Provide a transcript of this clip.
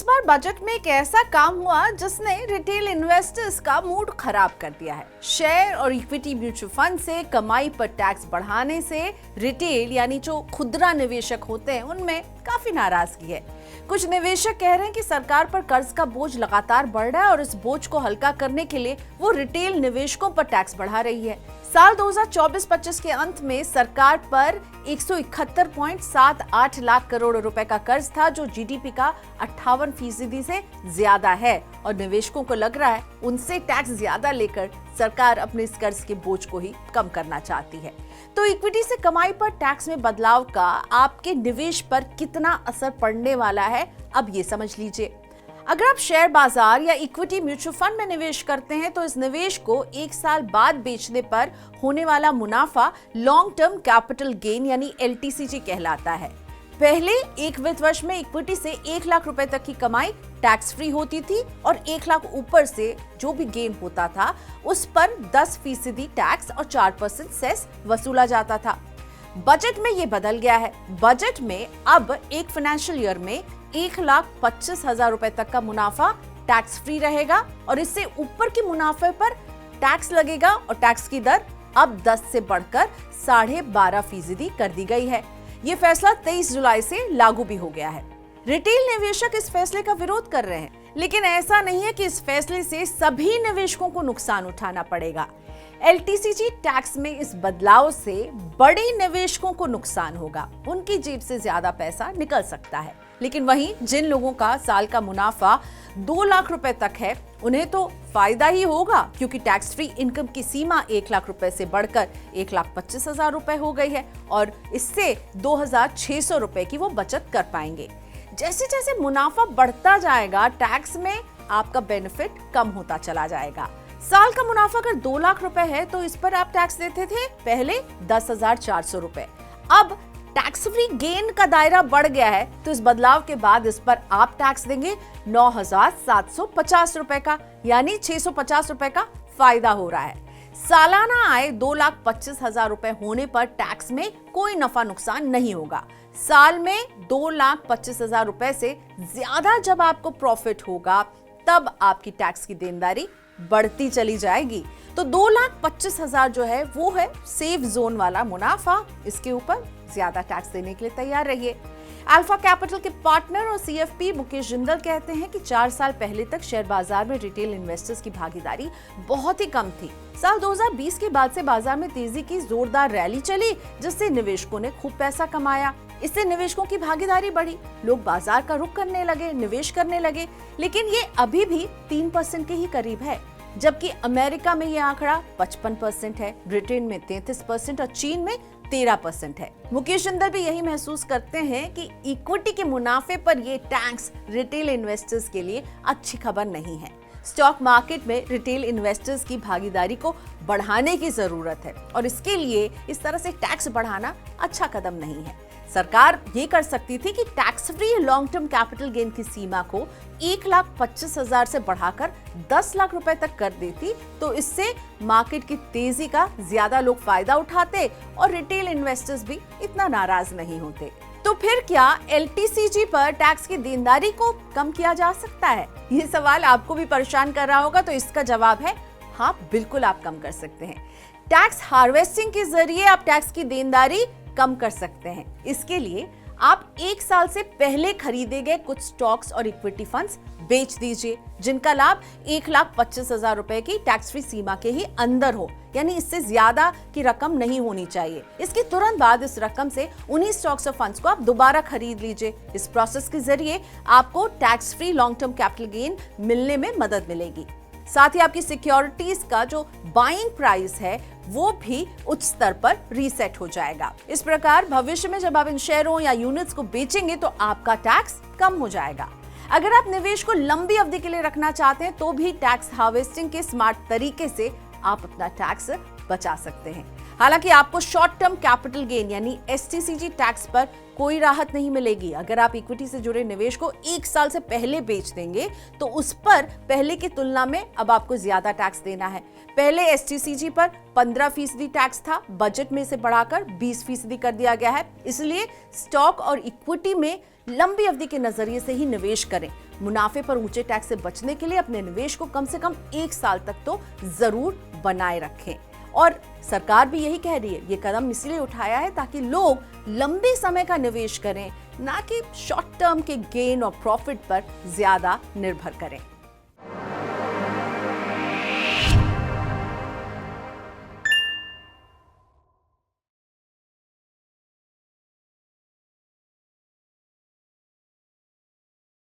इस बार बजट में एक ऐसा काम हुआ जिसने रिटेल इन्वेस्टर्स का मूड खराब कर दिया है। शेयर और इक्विटी म्यूचुअल फंड से कमाई पर टैक्स बढ़ाने से रिटेल यानी जो खुदरा निवेशक होते हैं उनमें काफी नाराजगी है। कुछ निवेशक कह रहे हैं कि सरकार पर कर्ज का बोझ लगातार बढ़ रहा है और इस बोझ को हल्का करने के लिए वो रिटेल निवेशकों पर टैक्स बढ़ा रही है। साल 2024-25 के अंत में सरकार पर 171.78 लाख करोड़ रुपए का कर्ज था, जो जीडीपी का 58% से ज्यादा है और निवेशकों को लग रहा है उनसे टैक्स ज्यादा लेकर सरकार अपने इस कर्ज के बोझ को ही कम करना चाहती है। तो इक्विटी से कमाई पर टैक्स में बदलाव का आपके निवेश पर कितना असर पड़ने वाला है, अब ये समझ लीजिए। अगर आप शेयर बाजार या इक्विटी म्यूचुअल फंड में निवेश करते हैं तो इस निवेश को एक साल बाद बेचने पर होने वाला मुनाफा लॉन्ग टर्म कैपिटल गेन यानी LTCG कहलाता है। पहले एक वित्त वर्ष में इक्विटी से 1 लाख रुपए तक की कमाई टैक्स फ्री होती थी और 1 लाख ऊपर से जो भी गेन होता था उस पर 10% टैक्स और 4% सेस वसूला जाता था। बजट में ये बदल गया है। बजट में अब एक फाइनेंशियल ईयर में 1,25,000 रुपए तक का मुनाफा टैक्स फ्री रहेगा और इससे ऊपर के मुनाफे पर टैक्स लगेगा और टैक्स की दर अब 10 से बढ़कर 12.5% कर दी गई है। ये फैसला 23 जुलाई से लागू भी हो गया है। रिटेल निवेशक इस फैसले का विरोध कर रहे हैं, लेकिन ऐसा नहीं है कि इस फैसले से सभी निवेशकों को नुकसान उठाना पड़ेगा। LTCG टैक्स में इस बदलाव से बड़े निवेशकों को नुकसान होगा, उनकी जेब से ज्यादा पैसा निकल सकता है। लेकिन वहीं जिन लोगों का साल का मुनाफा 2 लाख रुपए तक है उन्हें तो फायदा ही होगा, क्योंकि टैक्स फ्री इनकम की सीमा 1 लाख रुपए से बढ़कर 1,25,000 रुपए हो गई है और इससे 2,600 रुपए की वो बचत कर पाएंगे। जैसे जैसे मुनाफा बढ़ता जाएगा टैक्स में आपका बेनिफिट कम होता चला जाएगा। साल का मुनाफा अगर 2 लाख रुपए है तो इस पर आप टैक्स देते थे पहले 10,400 रुपए। अब टैक्स फ्री गेन का दायरा बढ़ गया है तो इस बदलाव के बाद इस पर आप टैक्स देंगे 9,750 रुपए का, यानी 650 रुपए का फायदा हो रहा है। सालाना आय 2,25,000 रुपए होने पर टैक्स में कोई नफा नुकसान नहीं होगा। साल में 2,25,000 रुपए से ज्यादा जब आपको प्रॉफिट होगा तब आपकी टैक्स की देनदारी बढ़ती चली जाएगी। तो 2,25,000 जो है वो है सेफ जोन वाला मुनाफा, इसके ऊपर ज्यादा टैक्स देने के लिए तैयार रहिए। अल्फा कैपिटल के पार्टनर और CFP मुकेश जिंदल कहते हैं कि 4 साल पहले तक शेयर बाजार में रिटेल इन्वेस्टर्स की भागीदारी बहुत ही कम थी। साल 2020 के बाद से बाजार में तेजी की जोरदार रैली चली, जिससे निवेशकों ने खूब पैसा कमाया। इससे निवेशकों की भागीदारी बढ़ी, लोग बाजार का रुख करने लगे, निवेश करने लगे। लेकिन ये अभी भी 3% के ही करीब है, जबकि अमेरिका में ये आंकड़ा 55% है, ब्रिटेन में 33% और चीन में 13% है। मुकेश जिंदल भी यही महसूस करते हैं कि इक्विटी के मुनाफे पर ये टैक्स रिटेल इन्वेस्टर्स के लिए अच्छी खबर नहीं है। स्टॉक मार्केट में रिटेल इन्वेस्टर्स की भागीदारी को बढ़ाने की जरूरत है और इसके लिए इस तरह से टैक्स बढ़ाना अच्छा कदम नहीं है। सरकार ये कर सकती थी कि tax free long term capital gain की सीमा को 1,25,000 से बढ़ाकर 10 लाख रुपए तक कर देती, तो इससे मार्केट की तेजी का ज्यादा लोग फायदा उठाते और रिटेल इन्वेस्टर्स भी इतना नाराज नहीं होते। तो फिर क्या LTCG पर टैक्स की देनदारी को कम किया जा सकता है? ये सवाल आपको भी परेशान कर रहा होगा, तो इसका जवाब है हाँ, बिल्कुल आप कम कर सकते हैं। टैक्स हार्वेस्टिंग के जरिए आप टैक्स की देनदारी कम कर सकते हैं। इसके लिए आप 1 साल से पहले खरीदे गए कुछ स्टॉक्स और इक्विटी फंड्स बेच दीजिए, जिनका लाभ 1,25,000 रुपए की टैक्स फ्री सीमा के ही अंदर हो, यानी इससे ज्यादा की रकम नहीं होनी चाहिए। इसके तुरंत बाद इस रकम से उन्हीं स्टॉक्स और फंड्स को आप दोबारा खरीद लीजिए। इस प्रोसेस के जरिए आपको tax free long term capital gain मिलने में मदद मिलेगी। साथ ही आपकी सिक्योरिटीज का जो बाइंग प्राइस है वो भी उच्च स्तर पर रीसेट हो जाएगा। इस प्रकार भविष्य में जब आप इन शेयरों या यूनिट्स को बेचेंगे तो आपका टैक्स कम हो जाएगा। अगर आप निवेश को लंबी अवधि के लिए रखना चाहते हैं तो भी टैक्स हार्वेस्टिंग के स्मार्ट तरीके से आप अपना टैक्स बचा सकते हैं। हालांकि आपको शॉर्ट टर्म कैपिटल गेन यानी एसटीसीजी टैक्स पर कोई राहत नहीं मिलेगी। अगर आप इक्विटी से जुड़े निवेश को 1 साल से पहले बेच देंगे तो उस पर पहले की तुलना में अब आपको ज्यादा टैक्स देना है। पहले एसटीसीजी पर 15% टैक्स था, बजट में इसे बढ़ाकर 20% कर दिया गया है। इसलिए स्टॉक और इक्विटी में लंबी अवधि के नजरिए से ही निवेश करें। मुनाफे पर ऊंचे टैक्स से बचने के लिए अपने निवेश को कम से कम 1 साल तक तो जरूर बनाए रखें। और सरकार भी यही कह रही है, ये कदम इसलिए उठाया है ताकि लोग लंबे समय का निवेश करें, ना कि शॉर्ट टर्म के गेन और प्रॉफिट पर ज्यादा निर्भर करें।